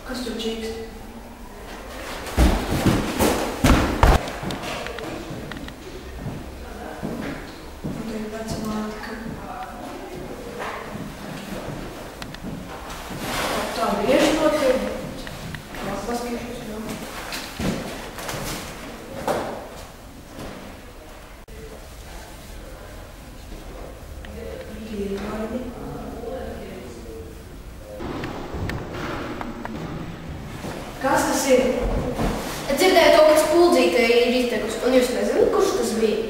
Kas tur čīkst? Kas tas ir? Dzirdēju to, ka spuldzīte ir izteikusi, un jūs nezināt, kurš tas bija?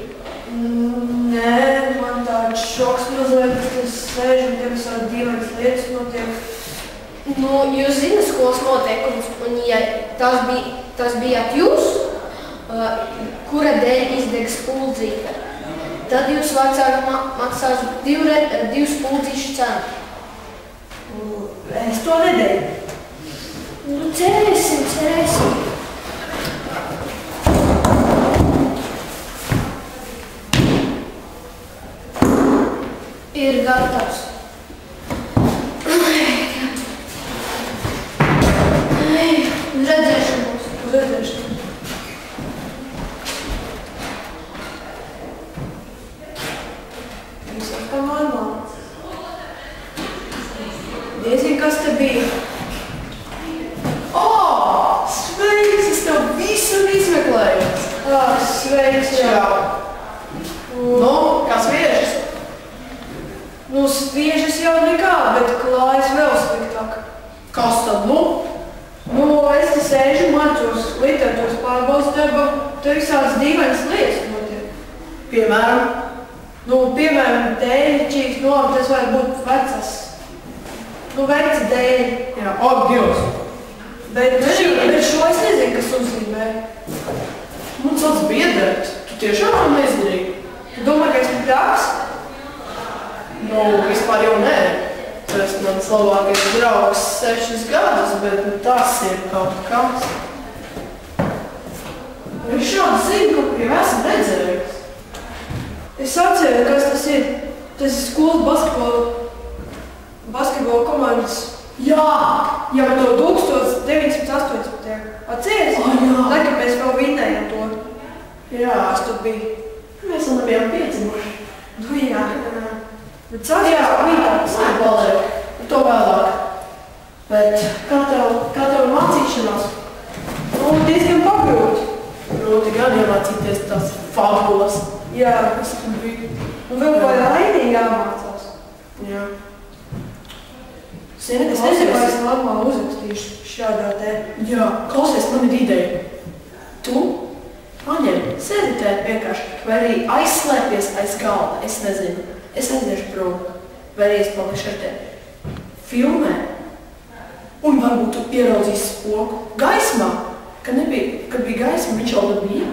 Nē, man tāds šoks mazliet, ka tas sēž un te visādi dīvainas lietas notiek. Nu, jūs zināt skolas noteikumus, un ja tas bijāt jūs, kura dēļ izdeg spuldzīte, tad jūs vecāki maksās divu spuldzīšu cenu. Es to nedēļu. Nu, cerēsim. Ir gatavs. Uz redzēšanos. Viss ir kā normāli. Diezgan, kas te bija? Sveiks, es tev visur izmeklēju. Sveiks, jā. Nu, kā sviežas? Nu, sviežas jau nekā, bet klājas vēl sliktāk. Kas tad, nu? Nu, es te sēžu, mācos literatūras pārbaudas darba, te visādas dīvainas lietas notiek. Piemēram? Nu, piemēram, dēļķīgs, tas var būt vecas. Nu, veca dēļ. Jā, ak, Dievs. Bet šo es nezinu, kas uzzīmē. Man sauc biedēt. Tu tiešām man neizdarīji? Tu domā, ka esmu praks? Nu, vispār jau nē. Tu esi mans labākais draugs 6 gadus, bet tas ir kaut kas. Es šādi zinu, kaut kur jau esmu redzējis. Es atceru, kas tas ir. Tas ir skolas basketbola komandas. Jā! Jau to 1918. Atceries? Jā. Tad, kad mēs vēl vinnējam to. Jā. Kas tur bija? Mēs vēl nebijām piedzimuši. Nu jā. Bet sākās tas ir balēju. To vēlāk. Bet kā tev mācīšanās? Nu, diezgan pagrūti. Grūti gan iemācīties tās fabulas. Jā, kas tur bija. Un vēl par Aini jāmācās. Jā. Es nezinu, vai es normāli uzrakstīšu šādā te. Jā, klausies, man ir ideja. Tu paņem, sēdi te vienkārši, vai arī aizslēpies aiz galda, es nezinu. Es aiziešu prom, vai arī es palikšu ar tevi. Filmē. Un varbūt tu ieraudzīsi spoku gaismā. Kad bija gaisma, viņš jau bija.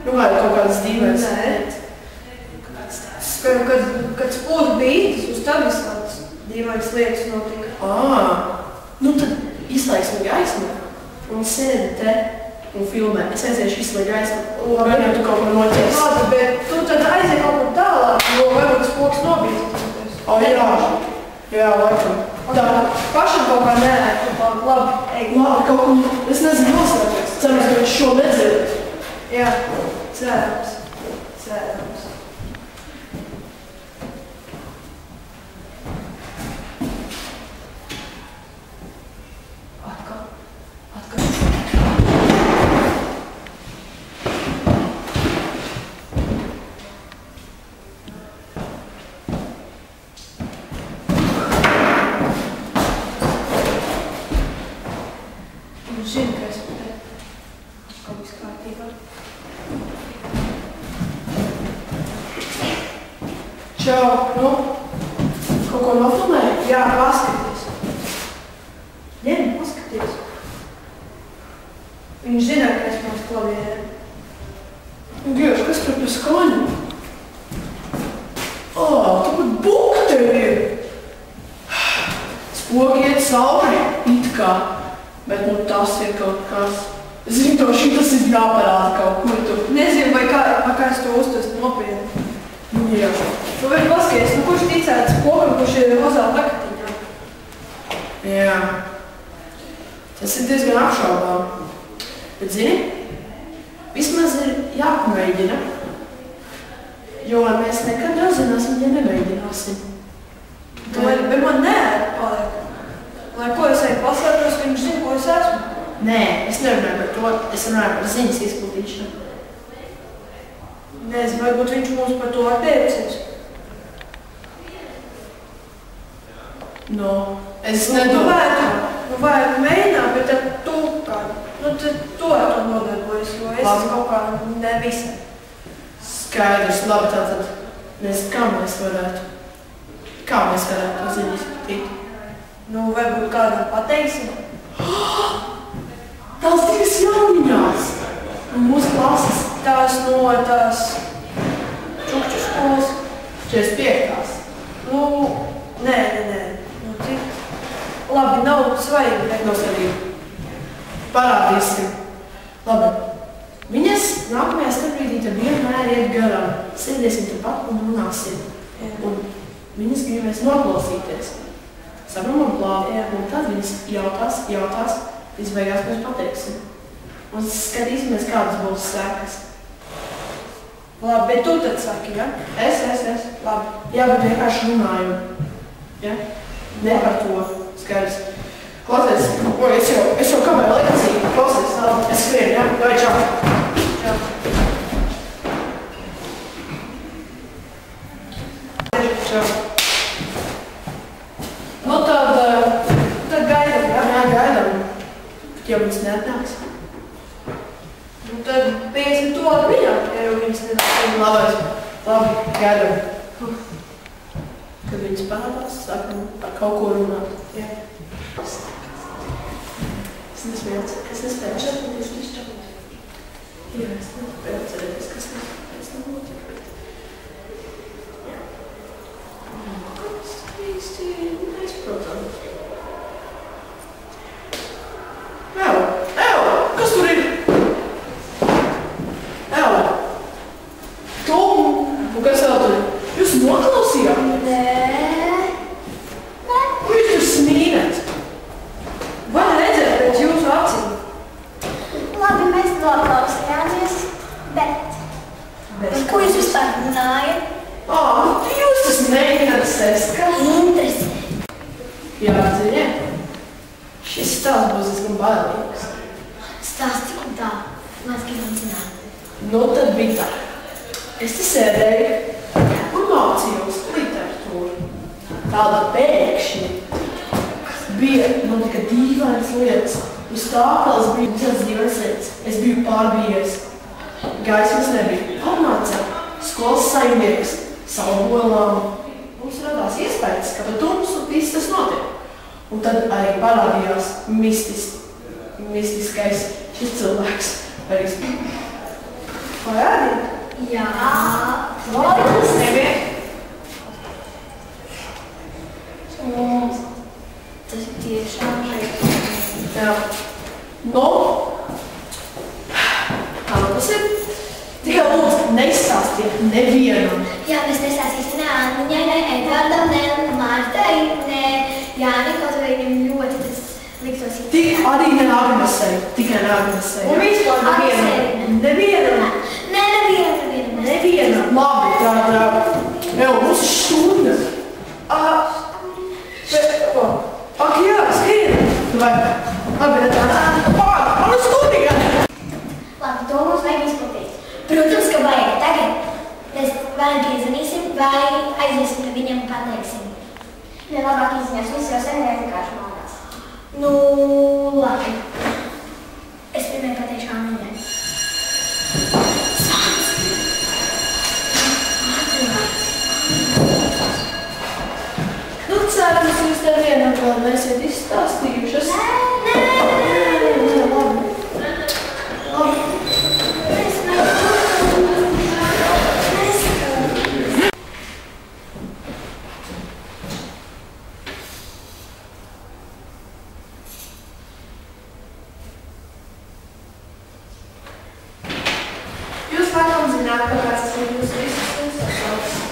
Nu, vai kaut kādas dīvainas? Nē. Kad spūda bija, tas uz tad visādas dīvainas lietas notika. Nu tad izslēgsim gaismu un sēdi te un filmē. Es aiziešu izslēgt gaismu. Vai jau tu kaut ko noķers? Labi, bet tu tad aiziet kaut kur tālāk, jo varbūt spoks nobīsties. Jā, laikam. Tā, pašam kaut kā nērēt, labi, ej. Labi, kaut ko, es nezinu, noslēpties. Cerams, ka viņš šo nedzird. Jā, cerams. Zinu, ka esmu te. Kaut viss kārtībā. Čau, nu? Kaut ko nofilmēji? Jā, paskaties. Ņem, paskaties. Viņš zina, ka es mums klavierē. Dievs, kas tur pa skaņu? Tu pat buktevi ir. Spogi iet cauri, it kā. Bet nu tas ir kaut kas. Zinu, to šitas ir jāparāda kaut kur tu. Nezinu, vai kā es to uztvest nopietni. Jā. Tu vari paskaties, kurš ticēts kokam, kurš ir mazā takatiņā. Jā. Tas ir diezgan apšaubām. Bet zini, vismaz ir jāpamēģina. Jo mēs nekad nezināsim, ja nemēģināsim. Bet man neēd paliek. Lai ko es eju pasvētos, viņš zina, ko es esmu. Nē, es nerunāju par to, es runāju par ziņas izplatīšanu. Nezinu, varbūt viņš mums par to attiecies. No, es nedomāju. Nu vajag mēģināt, bet tad tu kādu. Nu tad tu ar to nodarbojas, jo es kaut kā nevisai. Skaidrs, labi, tātad. Nezinu, kā mēs varētu to ziņu izplatīt. Nu, varbūt kādam pateiksim. Tās divas jauniņās. Un mūsu klases. Tās no tās čukču skolas. 45. Nu, nē. Nu, cik? Labi, nav svarīgi. Nenosvarīgi. Parādīsim. Labi. Viņas nākamajā starpbrīdī te vienmēr iet garām. Sēdēsim tepat un runāsim. Un viņas gribēs noklausīties. Saprumam plānu. Un tad viņas jautās. Līdz beigās mēs pateiksim. Un skatīsimies, kādas būs sekas. Labi, bet tu tad saki, ja? Es. Labi. Jā, bet vienkārši runāju. Ja? Ne par to. Skaidrs. Klausies, es jau kavēju lekciju. Klausies, es skrienu, ja? Vai čau. Čau. Nu tad gaidam, ja? Jā, gaidam. Ja viņas neatnāks. Nu tad 50 to ar viņām, ja jau viņas nenāk. Labi, gaidam. Kad viņas parādās, sākam par kaut ko runāt. Jā. Es nespēju atcerēties, Jā, es nespēju atcerēties, kas pēc tam notiek. Jā. Kas īsti neizprotams. Kas tur ir? Tom, un kas vēl tur ir? Jūs noklausījāt? Nē. Ko jūs tur smīnat? Vai redzēt pēc jūsu acīm? Labi, mēs noklausījāmies, bet... Ko jūs vispār runājat? Jūs tas neinteresēs, ka? Interesē. Jā, ziniet, šis stāsts būs diezgan bailīgs. Stāsti, un tā. Mēs gribam zināt. Nu, tad bija tā. Es te sēdēju un mācījos literatūru. Tāda pēkšņi bija man tikai dīvainas lietas. Uz tāpels bija tāds dīvainas lietas. Es biju pārbījies. Gaismas nebija. Parnāca skolas saimnieks, salboja lampu. Mums radās iespējas, ka par tums un viss tas notiek. Un tad arī parādījās mistiskais šis cilvēks. Vai arī? Jā. Vai tas nebija? Tas ir tiešām šeit. Jā. Nu, kā tas ir? Tikai lūdzu, neizstāstiet nevienam. Jā, mēs nesāsīsim ne Anniņai, ne Edvardam, ne Martai, ne Jāni, kaut vai viņam ļoti tas liktos ir. Tik arī ne Agnesei, tikai ne Agnesei. Un vispār nevienam. Nevienam. Nevienam. Labi, tāda. Mums ir stunda. Ak jā, skrien. Vai? Labi, tāda. Man ir stundīga. Labi, to mums vajag izplatīt. Protams, ka vajag tagad. Mēs vai piezvanīsim, vai aiziesim pie viņam un pateiksim. Labāk izziņās, viss jau sen vienkārši mājās. Nu, labi. Es pirmie pateikšu Anniņai. Nu, cerams, jūs te vienam vēl neesiet izstāstījušas. Nē. Labi.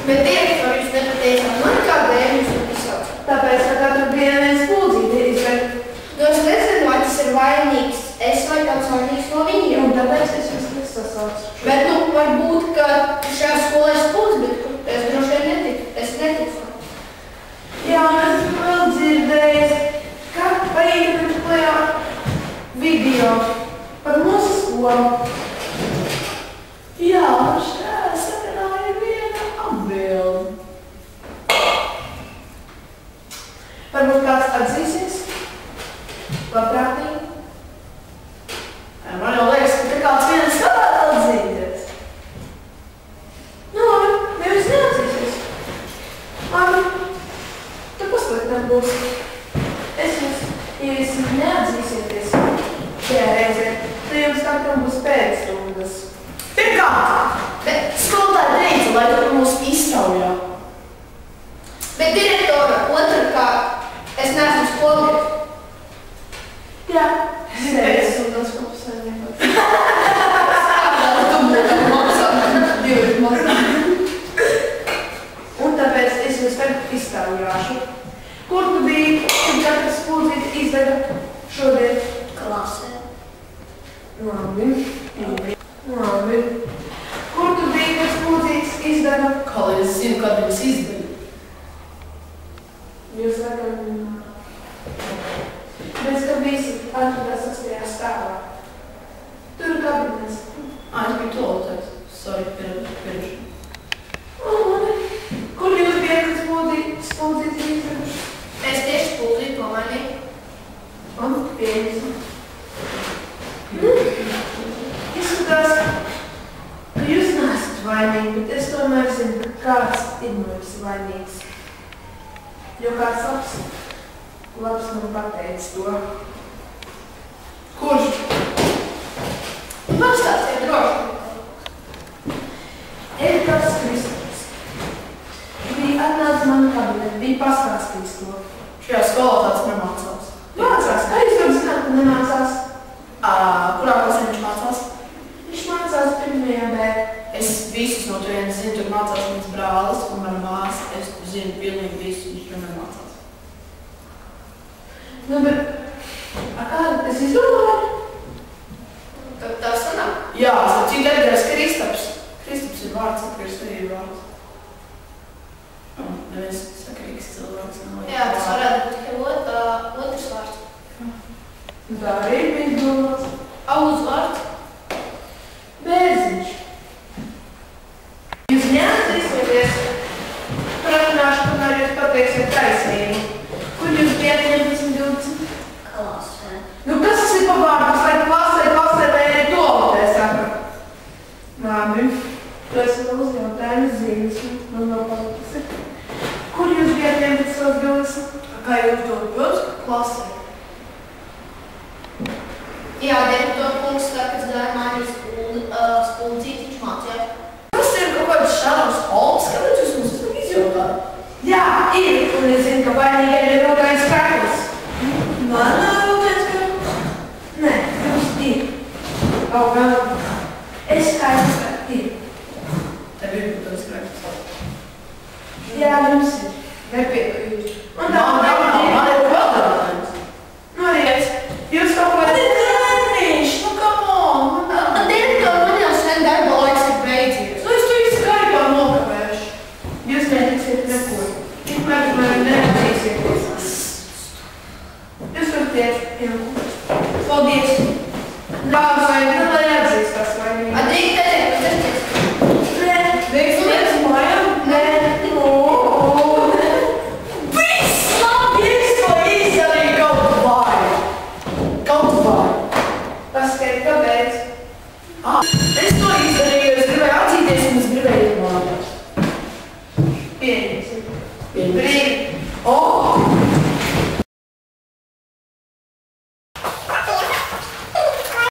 Bet direktori jūs nepateicāt man, kādēļ jūs man izsaucat? Tāpēc, ka katru dienu viens spuldzīti izved. Nu, es nezinu, vai tas ir vainīgs. Es vai kāds vainīgs no viņiem. Un tāpēc es jūs nesasaucu. Bet, nu, varbūt, ka šajā skolā ir spulds, bet es droši vien netiku. Es neticu. Jā, un es esmu vēl dzirdējis, ka paietu klajā video par mūsu skolu. Jā, un šajā sakarā ir viena atbilde. Varbūt kāds atzīsies? Labprātīgi? Man jau liekas, ka kāds viens varētu atzīties. Nu, labi, nevis neatzīsies. Labi, tad pasliktam būs. Es jums, ja jūs neatzīsieties šajā reizē, tad jums katram būs pēcstundas. Pirmkārt, Bet skolotāji teica, lai tu mūs iztaujā. Bet direktora, otrkārt, es neesmu skolnieks. jā, es un tas kopus saimniekot. Tu būtu maksāt, divi maksāt. Un tāpēc es jūs tagad iztaujāšu. Kur tu biji, kad katrs spuldzīti izdeva šodien? Klasē. Labi. Labi. Kur tu biji, kad spuldzītis izdeva? Kā lai es zinu, kad viņas izdarīja? Jūs varat runāt. Mēs, ka visi atradās 8. stāvā. Tur ir kabinets. Es biju tolotājs. Sorry, pirms. Kur jūs bijat, kad spuldzītis izdevuši? Es tieši spuldzīju to vainīgu. Man pieņemsim. Izskatās, ka jūs neesat vainīgi, bet es tomēr zinu, ka kāds ir no jums vainīgs. Jo kāds labs man pateica to. Kurš? Pastāstiet droši. Erikas Kristaps. Bija atnācis man kabinetu, bija pastāstījis to. Šajā skolā tāds nemācās. Mācās, kā jūs jau zināt, ka nemācās? Kurā klasē viņš mācās? Viņš mācās 1. B. Es visus no turienes zinu, tur mācās mans brālis un mana māsa. Es zinu pilnīgi visu, viņš tur nemācās. Nu, bet, kāda es izdomāju? Tad tā sanāk. Jā, starp citu Edgars Kristaps. Kristaps ir vārds, Edgars arī ir vārds. Neviens sakarīgs cilvēks. Jā, tas varētu būt tikai otrs vārds. Tā arī bija izdomāts. Auz vārds. Bērziņš. Jūs neatzīsieties, protināšu, kamēr jūs pateiksiet taisnību. Kur jūs bijat 11-20? Klasē. Nu, kas tas ir pa vārdus, vai klasē, vai arī tolotē saka? Labi, tu esi vēl uz jautājumu zīmes, man vēl palikusi. Kur jūs bijat 11-20? Kā jūs domājat? Klasē. Jā, direktora kungs, tā, kad gāja mājās spuldzīti, viņš mācījās. Kas ir kaut kāds Šārons Holms, kāpēc jūs mums esam izjautāt? Jā, ir, un es zinu, ka vainīgai ir rokais kraklis. Man rokais kraklis? Nē, jums ir. Kaut gan es skaidrs, ka ir. Tev ir rokais kraklis. Jā, jums ir. Nepiekrīt. Un tā Man ir kvadrātājums. Nu arī es. Jūs kaut ko Nīš, nu come on. Direktora, man jau sen darba laiks ir beidzies. Nu, es tu visu Skype'ā nokavēšu. Jūs netiksiet neko. Tikmēr man neatzīsieties. Jūs varat iet. Paldies. Kāds vai lai atzīstās vainīgi? Drīkst teikt, ka tas ir. Nē. Drīkst teikt, mājām? Nē. Viss labi, es to izdarīju kaut vai. Kaut vai. Paskaidri, kāpēc? Es to izdarīju, jo es gribēju atzīties un es gribēju iet mājās. Pieņemsim. Brīvi. Brīvi. O,